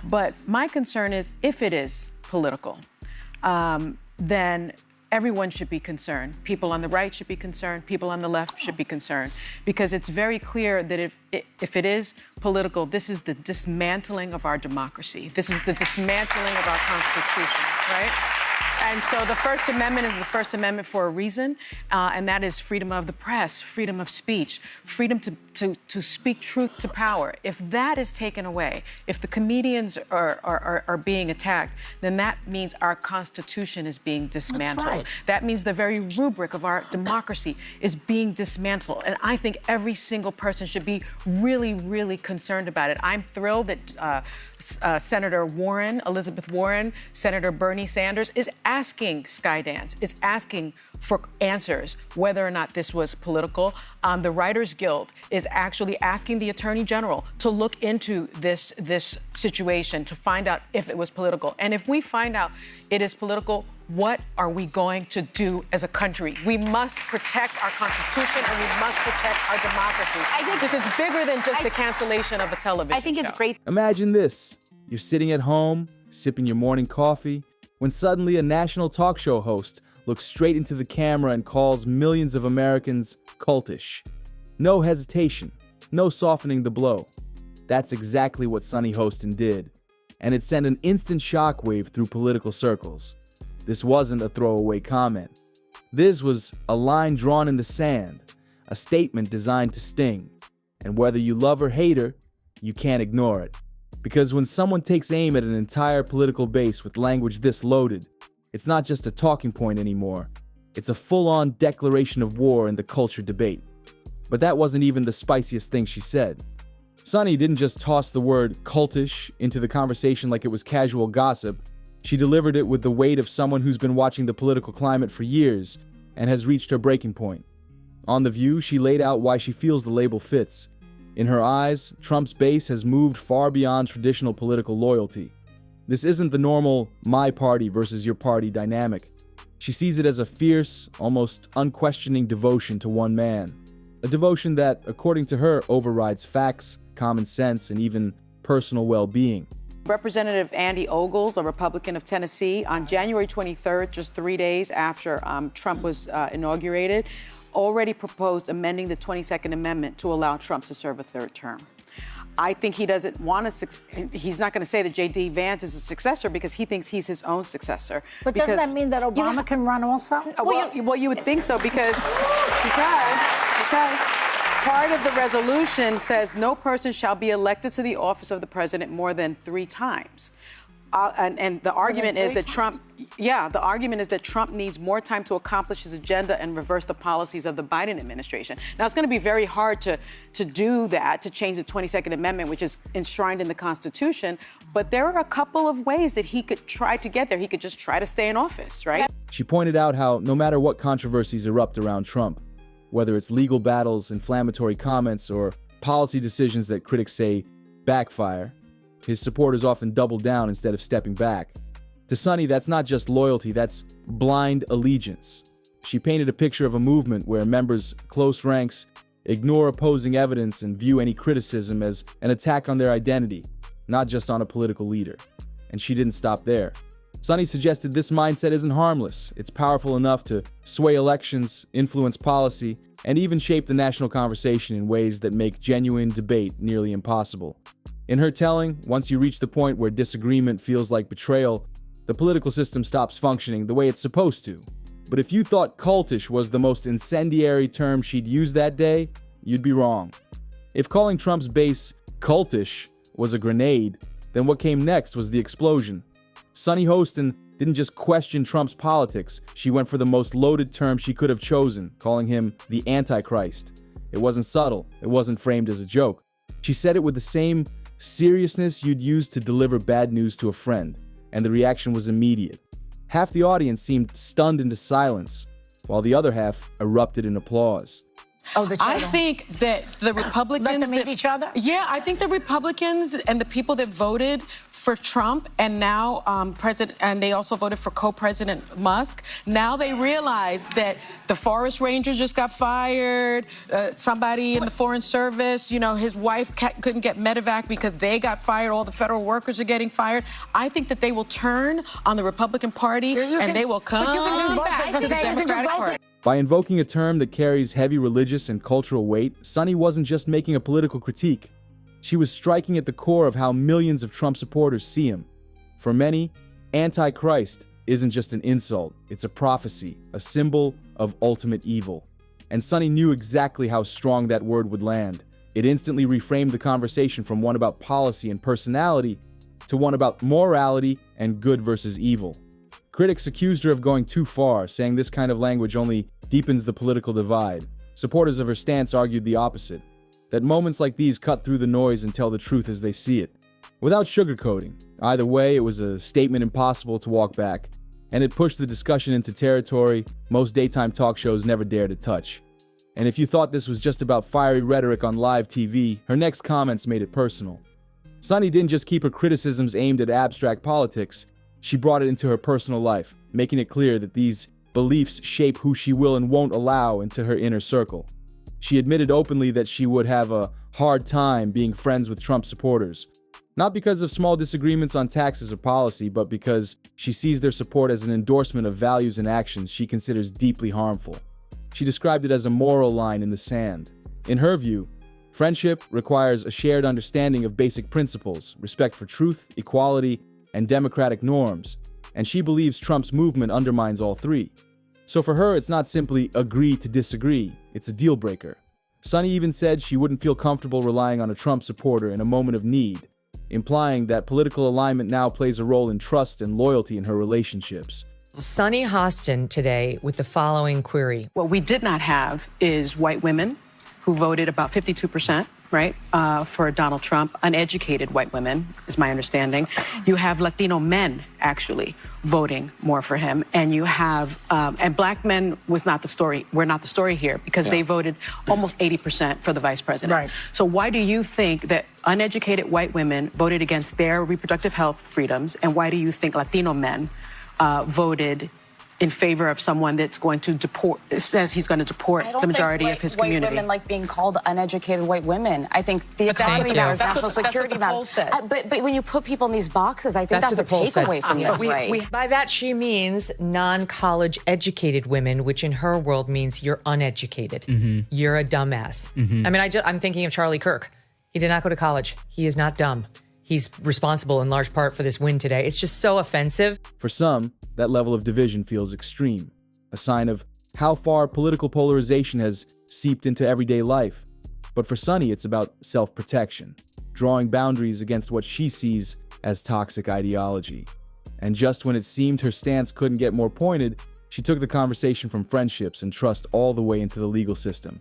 But my concern is if it is political, then everyone should be concerned. People on the right should be concerned. People on the left should be concerned. Because it's very clear that if it is political, this is the dismantling of our democracy. This is the dismantling of our Constitution, right? And so the First Amendment is the First Amendment for a reason, and that is freedom of the press, freedom of speech, freedom to speak truth to power. If that is taken away, if the comedians are being attacked, then that means our Constitution is being dismantled. That's right. That means the very rubric of our democracy is being dismantled. And I think every single person should be really, really concerned about it. I'm thrilled that Senator Warren, Elizabeth Warren, Senator Bernie Sanders is asking Skydance, is asking for answers whether or not this was political. The Writers Guild is actually asking the Attorney General to look into this situation to find out if it was political. And if we find out it is political, what are we going to do as a country? We must protect our Constitution and we must protect our democracy. I think this is bigger than just the cancellation of a television show. I think it's great. Imagine this. You're sitting at home, sipping your morning coffee, when suddenly a national talk show host looks straight into the camera and calls millions of Americans cultish. No hesitation, no softening the blow. That's exactly what Sunny Hostin did, and it sent an instant shockwave through political circles. This wasn't a throwaway comment. This was a line drawn in the sand, a statement designed to sting. And whether you love or hate her, you can't ignore it. Because when someone takes aim at an entire political base with language this loaded, it's not just a talking point anymore. It's a full-on declaration of war in the culture debate. But that wasn't even the spiciest thing she said. Sunny didn't just toss the word cultish into the conversation like it was casual gossip. She delivered it with the weight of someone who's been watching the political climate for years and has reached her breaking point. On The View, she laid out why she feels the label fits. In her eyes, Trump's base has moved far beyond traditional political loyalty. This isn't the normal my party versus your party dynamic. She sees it as a fierce, almost unquestioning devotion to one man. A devotion that, according to her, overrides facts, common sense, and even personal well-being. Representative Andy Ogles, a Republican of Tennessee, on January 23rd, just 3 days after Trump was inaugurated, already proposed amending the 22nd Amendment to allow Trump to serve a third term. I think he doesn't want to, he's not going to say that J.D. Vance is a successor because he thinks he's his own successor. But doesn't that mean that Obama can run also? Well, you would think so because part of the resolution says no person shall be elected to the office of the president more than 3 times. And the argument is that Trump needs more time to accomplish his agenda and reverse the policies of the Biden administration. Now, it's going to be very hard to do that, to change the 22nd Amendment, which is enshrined in the Constitution. But there are a couple of ways that he could try to get there. He could just try to stay in office, right? She pointed out how no matter what controversies erupt around Trump, whether it's legal battles, inflammatory comments, or policy decisions that critics say backfire, his supporters often double down instead of stepping back. To Sunny, that's not just loyalty, that's blind allegiance. She painted a picture of a movement where members' close ranks ignore opposing evidence and view any criticism as an attack on their identity, not just on a political leader. And she didn't stop there. Sunny suggested this mindset isn't harmless. It's powerful enough to sway elections, influence policy, and even shape the national conversation in ways that make genuine debate nearly impossible. In her telling, once you reach the point where disagreement feels like betrayal, the political system stops functioning the way it's supposed to. But if you thought cultish was the most incendiary term she'd used that day, you'd be wrong. If calling Trump's base cultish was a grenade, then what came next was the explosion. Sunny Hostin didn't just question Trump's politics, she went for the most loaded term she could have chosen, calling him the Antichrist. It wasn't subtle, it wasn't framed as a joke. She said it with the same seriousness you'd use to deliver bad news to a friend, and the reaction was immediate. Half the audience seemed stunned into silence, while the other half erupted in applause. Oh, the I title. think that the Republicans... Let them meet each other? Yeah, I think the Republicans and the people that voted for Trump and now and they also voted for co-president Musk, now they realize that the forest ranger just got fired, somebody in the Foreign Service, you know, his wife couldn't get medevac because they got fired, all the federal workers are getting fired. I think that they will turn on the Republican Party and they will come back to the Democratic Party. By invoking a term that carries heavy religious and cultural weight, Sunny wasn't just making a political critique. She was striking at the core of how millions of Trump supporters see him. For many, Antichrist isn't just an insult, it's a prophecy, a symbol of ultimate evil. And Sunny knew exactly how strong that word would land. It instantly reframed the conversation from one about policy and personality to one about morality and good versus evil. Critics accused her of going too far, saying this kind of language only deepens the political divide. Supporters of her stance argued the opposite, that moments like these cut through the noise and tell the truth as they see it, without sugarcoating. Either way, it was a statement impossible to walk back, and it pushed the discussion into territory most daytime talk shows never dare to touch. And if you thought this was just about fiery rhetoric on live TV, her next comments made it personal. Sunny didn't just keep her criticisms aimed at abstract politics, she brought it into her personal life, making it clear that these beliefs shape who she will and won't allow into her inner circle. She admitted openly that she would have a hard time being friends with Trump supporters, not because of small disagreements on taxes or policy, but because she sees their support as an endorsement of values and actions she considers deeply harmful. She described it as a moral line in the sand. In her view, friendship requires a shared understanding of basic principles, respect for truth, equality, and democratic norms, and she believes Trump's movement undermines all three. So for her, it's not simply agree to disagree, it's a deal breaker. Sunny even said she wouldn't feel comfortable relying on a Trump supporter in a moment of need, implying that political alignment now plays a role in trust and loyalty in her relationships. Sunny Hostin today with the following query. What we did not have is white women who voted about 52%, right, for Donald Trump. Uneducated white women, is my understanding. You have Latino men, actually, voting more for him. And you have, and black men was not the story. We're not the story here because they voted almost 80% for the vice president. Right. So why do you think that uneducated white women voted against their reproductive health freedoms? And why do you think Latino men voted in favor of someone that's going to deport, says he's going to deport the majority of his community? White women like being called uneducated white women. I think the economy matters, national security matters. But when you put people in these boxes, I think that's a takeaway from this, right? By that, she means non-college educated women, which in her world means you're uneducated. You're a dumbass. I mean, I'm thinking of Charlie Kirk. He did not go to college. He is not dumb. He's responsible in large part for this win today. It's just so offensive. For some, that level of division feels extreme, a sign of how far political polarization has seeped into everyday life. But for Sunny, it's about self-protection, drawing boundaries against what she sees as toxic ideology. And just when it seemed her stance couldn't get more pointed, she took the conversation from friendships and trust all the way into the legal system.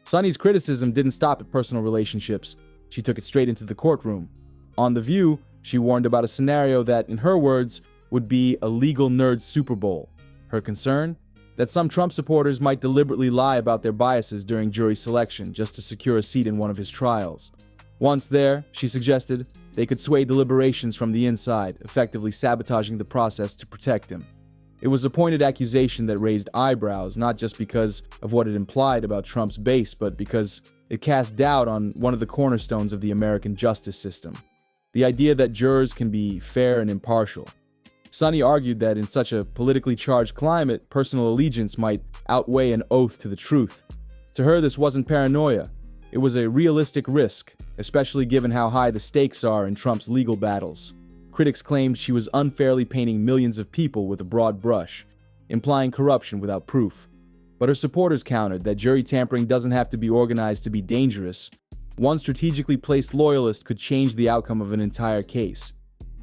Sunny's criticism didn't stop at personal relationships. She took it straight into the courtroom. On The View, she warned about a scenario that, in her words, would be a legal nerd Super Bowl. Her concern? That some Trump supporters might deliberately lie about their biases during jury selection just to secure a seat in one of his trials. Once there, she suggested, they could sway deliberations from the inside, effectively sabotaging the process to protect him. It was a pointed accusation that raised eyebrows, not just because of what it implied about Trump's base, but because it cast doubt on one of the cornerstones of the American justice system. The idea that jurors can be fair and impartial. Sunny argued that in such a politically charged climate, personal allegiance might outweigh an oath to the truth. To her, this wasn't paranoia. It was a realistic risk, especially given how high the stakes are in Trump's legal battles. Critics claimed she was unfairly painting millions of people with a broad brush, implying corruption without proof. But her supporters countered that jury tampering doesn't have to be organized to be dangerous. One strategically placed loyalist could change the outcome of an entire case.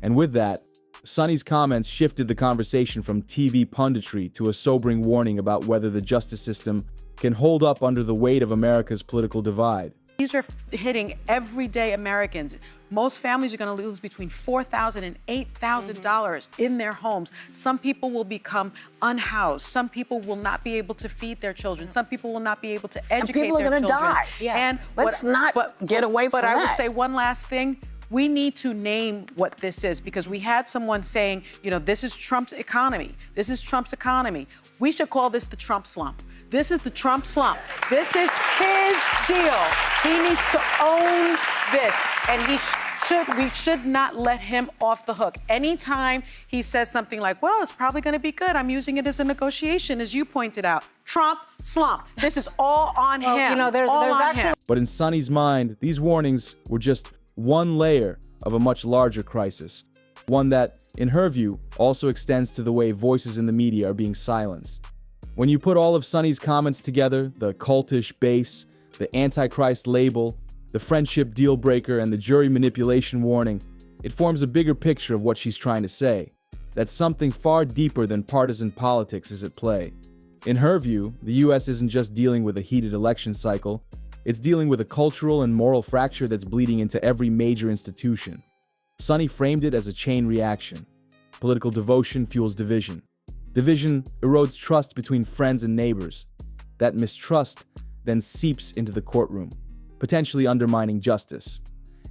And with that, Sunny's comments shifted the conversation from TV punditry to a sobering warning about whether the justice system can hold up under the weight of America's political divide. These are hitting everyday Americans. Most families are going to lose between $4,000 and $8,000 in their homes. Some people will become unhoused. Some people will not be able to feed their children. Some people will not be able to educate their children. And people are going to die. Yeah. And Let's not get away from that. But I would say one last thing. We need to name what this is, because we had someone saying, you know, this is Trump's economy. This is Trump's economy. We should call this the Trump slump. This is the Trump slump. This is his deal. He needs to own this, and we should not let him off the hook. Anytime he says something like, well, it's probably going to be good, I'm using it as a negotiation, as you pointed out. Trump slump. This is all on him. You know, there's actually... But in Sunny's mind, these warnings were just one layer of a much larger crisis. One that, in her view, also extends to the way voices in the media are being silenced. When you put all of Sunny's comments together, the cultish base, the Antichrist label, the friendship deal breaker, and the jury manipulation warning, it forms a bigger picture of what she's trying to say. That something far deeper than partisan politics is at play. In her view, the US isn't just dealing with a heated election cycle, it's dealing with a cultural and moral fracture that's bleeding into every major institution. Sunny framed it as a chain reaction. Political devotion fuels division. Division erodes trust between friends and neighbors. That mistrust then seeps into the courtroom, potentially undermining justice.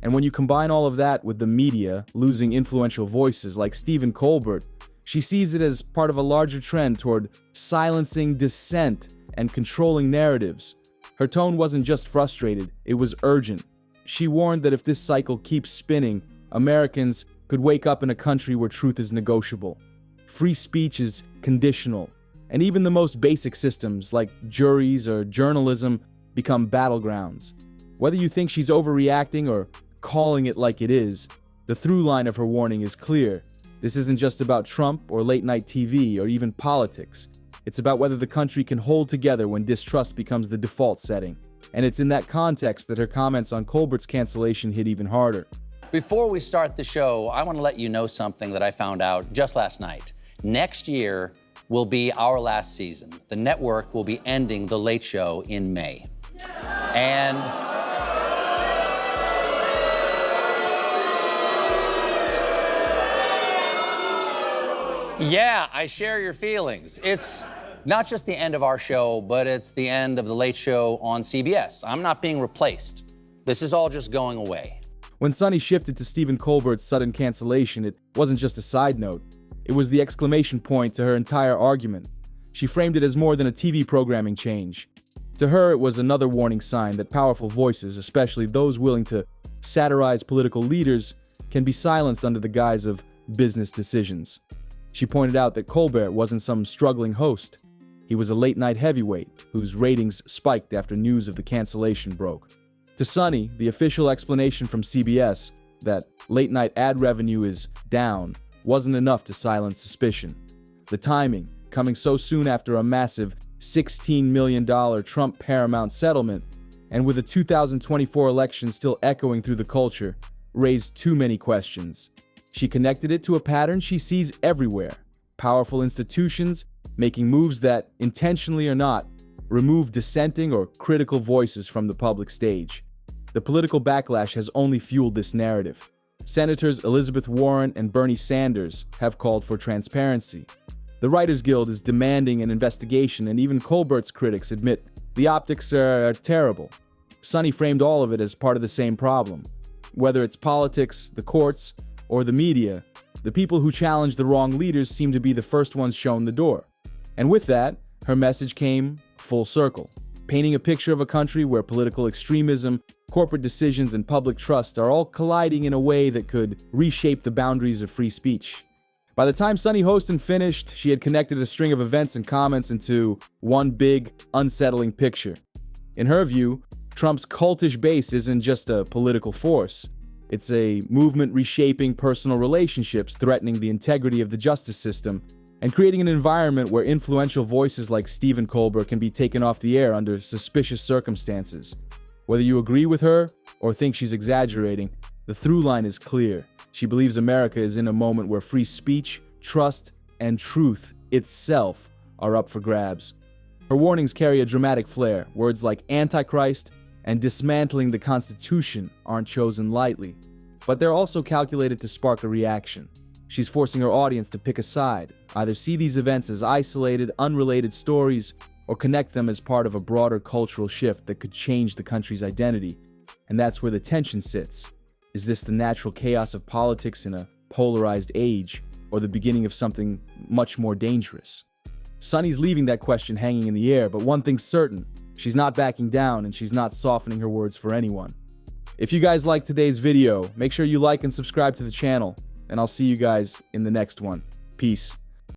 And when you combine all of that with the media losing influential voices like Stephen Colbert, she sees it as part of a larger trend toward silencing dissent and controlling narratives. Her tone wasn't just frustrated, it was urgent. She warned that if this cycle keeps spinning, Americans could wake up in a country where truth is negotiable. Free speech is conditional, and even the most basic systems like juries or journalism become battlegrounds. Whether you think she's overreacting or calling it like it is, the through line of her warning is clear. This isn't just about Trump or late-night TV or even politics. It's about whether the country can hold together when distrust becomes the default setting. And it's in that context that her comments on Colbert's cancellation hit even harder. Before we start the show, I want to let you know something that I found out just last night. Next year will be our last season. The network will be ending The Late Show in May. And yeah, I share your feelings. It's not just the end of our show, but it's the end of The Late Show on CBS. I'm not being replaced. This is all just going away. When Sunny shifted to Stephen Colbert's sudden cancellation, it wasn't just a side note. It was the exclamation point to her entire argument. She framed it as more than a TV programming change. To her, it was another warning sign that powerful voices, especially those willing to satirize political leaders, can be silenced under the guise of business decisions. She pointed out that Colbert wasn't some struggling host. He was a late-night heavyweight whose ratings spiked after news of the cancellation broke. To Sunny, the official explanation from CBS that late-night ad revenue is down wasn't enough to silence suspicion. The timing, coming so soon after a massive $16 million Trump Paramount settlement, and with the 2024 election still echoing through the culture, raised too many questions. She connected it to a pattern she sees everywhere: powerful institutions making moves that, intentionally or not, remove dissenting or critical voices from the public stage. The political backlash has only fueled this narrative. Senators Elizabeth Warren and Bernie Sanders have called for transparency. The Writers Guild is demanding an investigation, and even Colbert's critics admit the optics are terrible. Sunny framed all of it as part of the same problem. Whether it's politics, the courts, or the media, the people who challenge the wrong leaders seem to be the first ones shown the door. And with that, her message came full circle, painting a picture of a country where political extremism, corporate decisions, and public trust are all colliding in a way that could reshape the boundaries of free speech. By the time Sunny Hostin finished, she had connected a string of events and comments into one big, unsettling picture. In her view, Trump's cultish base isn't just a political force. It's a movement reshaping personal relationships, threatening the integrity of the justice system, and creating an environment where influential voices like Stephen Colbert can be taken off the air under suspicious circumstances. Whether you agree with her or think she's exaggerating, the through line is clear. She believes America is in a moment where free speech, trust, and truth itself are up for grabs. Her warnings carry a dramatic flair. Words like Antichrist and dismantling the Constitution aren't chosen lightly, but they're also calculated to spark a reaction. She's forcing her audience to pick a side, either see these events as isolated, unrelated stories, or connect them as part of a broader cultural shift that could change the country's identity. And that's where the tension sits. Is this the natural chaos of politics in a polarized age, or the beginning of something much more dangerous? Sunny's leaving that question hanging in the air, but one thing's certain: she's not backing down and she's not softening her words for anyone. If you guys liked today's video, make sure you like and subscribe to the channel, and I'll see you guys in the next one. Peace.